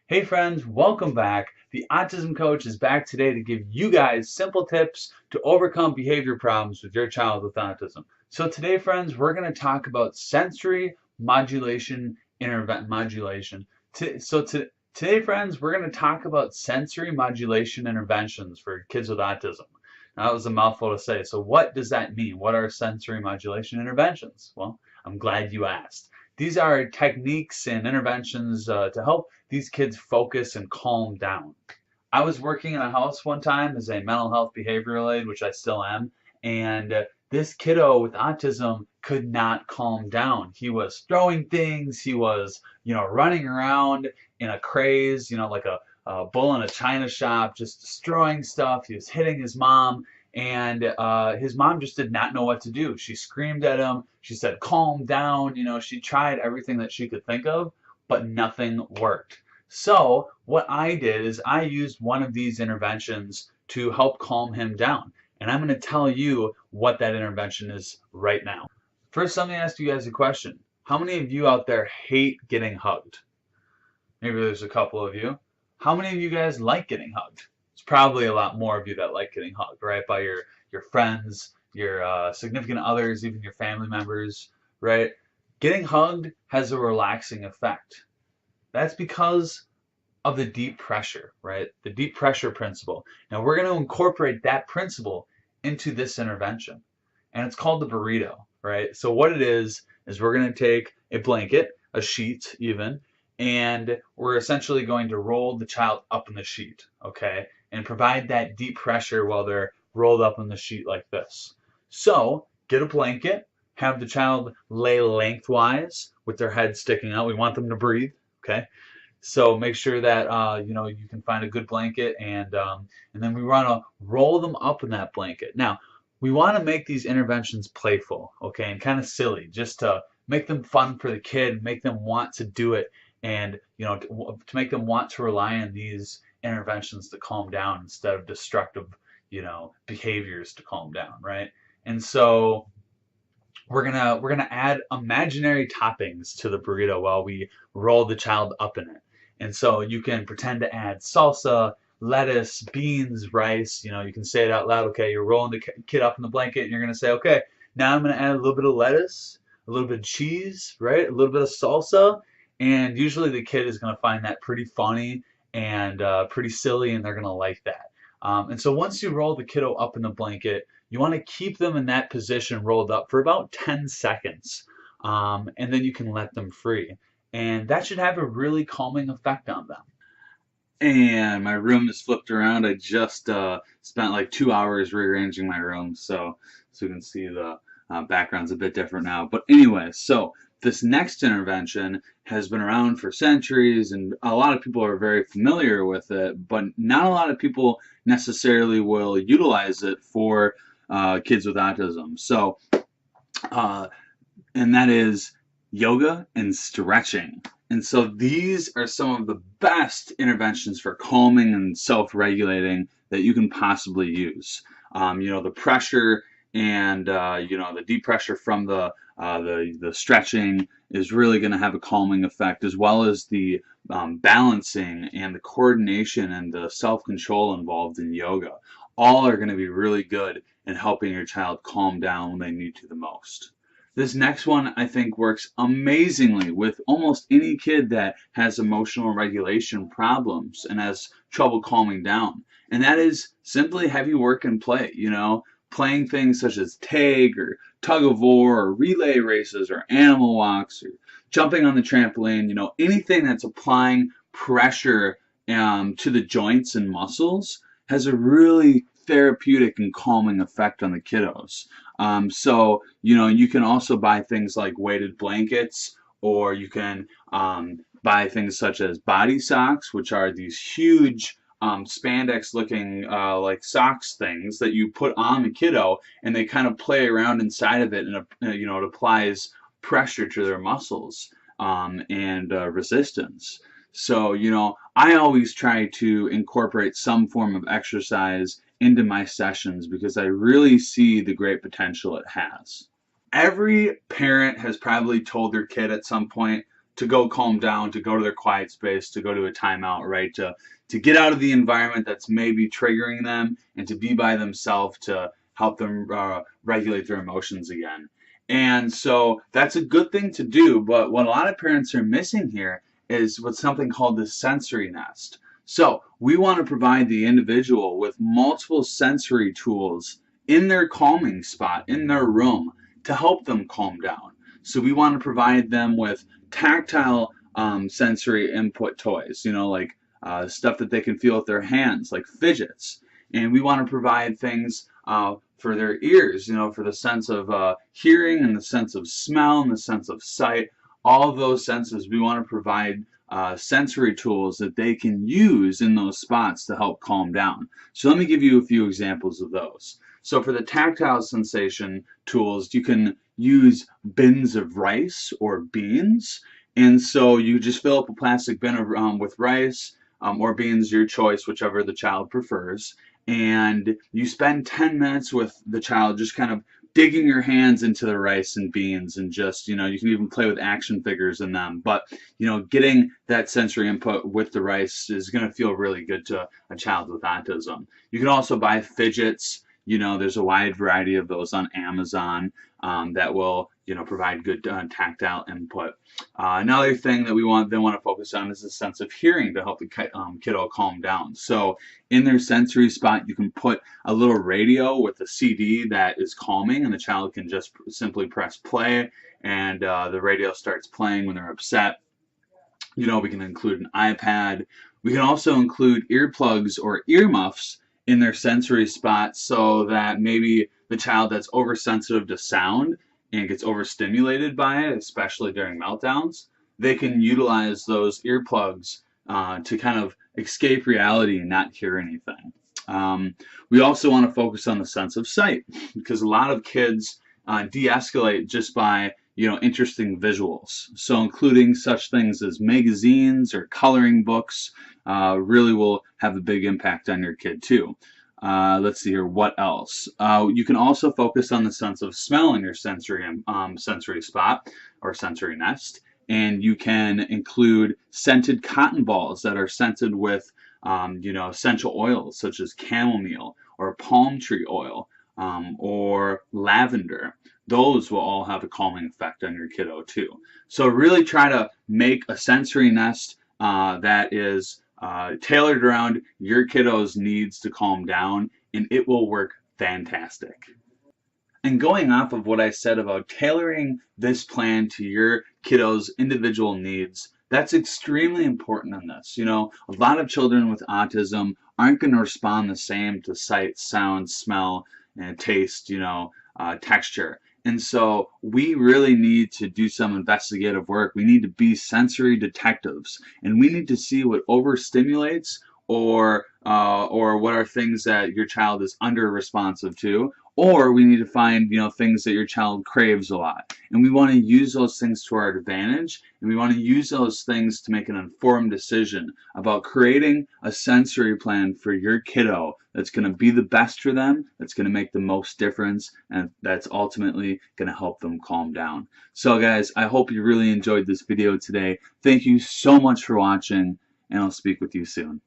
Hey friends, welcome back. The Autism Coach is back today to give you guys simple tips to overcome behavior problems with your child with autism. So today, friends, we're going to talk about sensory modulation modulation. Today, friends, we're going to talk about sensory modulation interventions for kids with autism. Now, that was a mouthful to say. So what does that mean? What are sensory modulation interventions? Well, I'm glad you asked. These are techniques and interventions to help these kids focus and calm down. I was working in a house one time as a mental health behavioral aide, which I still am, and this kiddo with autism could not calm down. He was throwing things, he was, running around in a craze, like a bull in a china shop, just destroying stuff. He was hitting his mom, and his mom just did not know what to do. She screamed at him. She said, "Calm down." She tried everything that she could think of, but nothing worked. So what I did is I used one of these interventions to help calm him down. And I'm going to tell you what that intervention is right now. First, let me ask you guys a question. How many of you out there hate getting hugged? Maybe there's a couple of you. How many of you guys like getting hugged? It's probably a lot more of you that like getting hugged, right? By your friends, your significant others, even your family members, right? Getting hugged has a relaxing effect. That's because of the deep pressure, right? The deep pressure principle. Now we're going to incorporate that principle into this intervention. And it's called the burrito, right? So what it is we're going to take a blanket, a sheet even, and we're essentially going to roll the child up in the sheet, okay? And provide that deep pressure while they're rolled up in the sheet like this. So get a blanket, have the child lay lengthwise with their head sticking out. We want them to breathe. Okay, so make sure that you can find a good blanket, and then we want to roll them up in that blanket. Now, we want to make these interventions playful, okay, and kind of silly, just to make them fun for the kid, make them want to do it, and to make them want to rely on these interventions to calm down instead of destructive, behaviors to calm down, right? And so we're gonna add imaginary toppings to the burrito while we roll the child up in it. And so you can pretend to add salsa, lettuce, beans, rice. You can say it out loud. Okay, you're rolling the kid up in the blanket, and you're gonna say, okay, now I'm gonna add a little bit of lettuce, a little bit of cheese, right? A little bit of salsa, and usually the kid is gonna find that pretty funny and pretty silly, and they're gonna like that. And so once you roll the kiddo up in the blanket, you want to keep them in that position rolled up for about 10 seconds. And then you can let them free. And that should have a really calming effect on them. And my room is flipped around. I just spent like 2 hours rearranging my room, so you can see the background's a bit different now. But anyway, so this next intervention has been around for centuries, and a lot of people are very familiar with it, but not a lot of people necessarily will utilize it for kids with autism. So, and that is yoga and stretching. And so these are some of the best interventions for calming and self-regulating that you can possibly use. The pressure and the deep pressure from the stretching is really going to have a calming effect, as well as the balancing and the coordination and the self-control involved in yoga. All are going to be really good in helping your child calm down when they need to the most. This next one, I think, works amazingly with almost any kid that has emotional regulation problems and has trouble calming down. And that is simply heavy work and play, playing things such as tag or tug of war or relay races or animal walks or jumping on the trampoline, anything that's applying pressure to the joints and muscles has a really therapeutic and calming effect on the kiddos. So, you can also buy things like weighted blankets, or you can buy things such as body socks, which are these huge spandex looking like socks things that you put on the kiddo, and they kind of play around inside of it, and it applies pressure to their muscles and resistance. So, I always try to incorporate some form of exercise into my sessions because I really see the great potential it has. Every parent has probably told their kid at some point to go calm down, to go to their quiet space, to go to a timeout, right? To get out of the environment that's maybe triggering them and to be by themselves to help them regulate their emotions again. And so that's a good thing to do, but what a lot of parents are missing here is what's something called the sensory nest. So we want to provide the individual with multiple sensory tools in their calming spot, in their room, to help them calm down. So we want to provide them with tactile sensory input toys, like stuff that they can feel with their hands, like fidgets. And we want to provide things for their ears, for the sense of hearing and the sense of smell and the sense of sight. All of those senses, we want to provide sensory tools that they can use in those spots to help calm down. So let me give you a few examples of those. So for the tactile sensation tools, you can use bins of rice or beans. And so you just fill up a plastic bin with rice or beans, your choice, whichever the child prefers. And you spend 10 minutes with the child just kind of digging your hands into the rice and beans, and just, you can even play with action figures in them. But, getting that sensory input with the rice is going to feel really good to a child with autism. You can also buy fidgets. There's a wide variety of those on Amazon that will, provide good tactile input. Another thing that they want to focus on is the sense of hearing to help the kiddo calm down. So in their sensory spot, you can put a little radio with a CD that is calming, and the child can just simply press play, and the radio starts playing when they're upset. We can include an iPad. We can also include earplugs or earmuffs in their sensory spot, so that maybe the child that's oversensitive to sound and gets overstimulated by it, especially during meltdowns, they can utilize those earplugs to kind of escape reality and not hear anything. We also want to focus on the sense of sight, because a lot of kids de-escalate just by interesting visuals. So including such things as magazines or coloring books really will have a big impact on your kid too. Let's see here, what else? You can also focus on the sense of smell in your sensory spot or sensory nest. And you can include scented cotton balls that are scented with essential oils such as chamomile or palm tree oil or lavender. Those will all have a calming effect on your kiddo too. So really try to make a sensory nest that is tailored around your kiddo's needs to calm down, and it will work fantastic. And going off of what I said about tailoring this plan to your kiddo's individual needs, that's extremely important in this. A lot of children with autism aren't going to respond the same to sight, sound, smell, and taste, texture. And so we really need to do some investigative work. We need to be sensory detectives, and we need to see what overstimulates or what are things that your child is under responsive to, or we need to find things that your child craves a lot. And we want to use those things to our advantage, and we want to use those things to make an informed decision about creating a sensory plan for your kiddo that's going to be the best for them, that's going to make the most difference, and that's ultimately going to help them calm down. So guys, I hope you really enjoyed this video today. Thank you so much for watching, and I'll speak with you soon.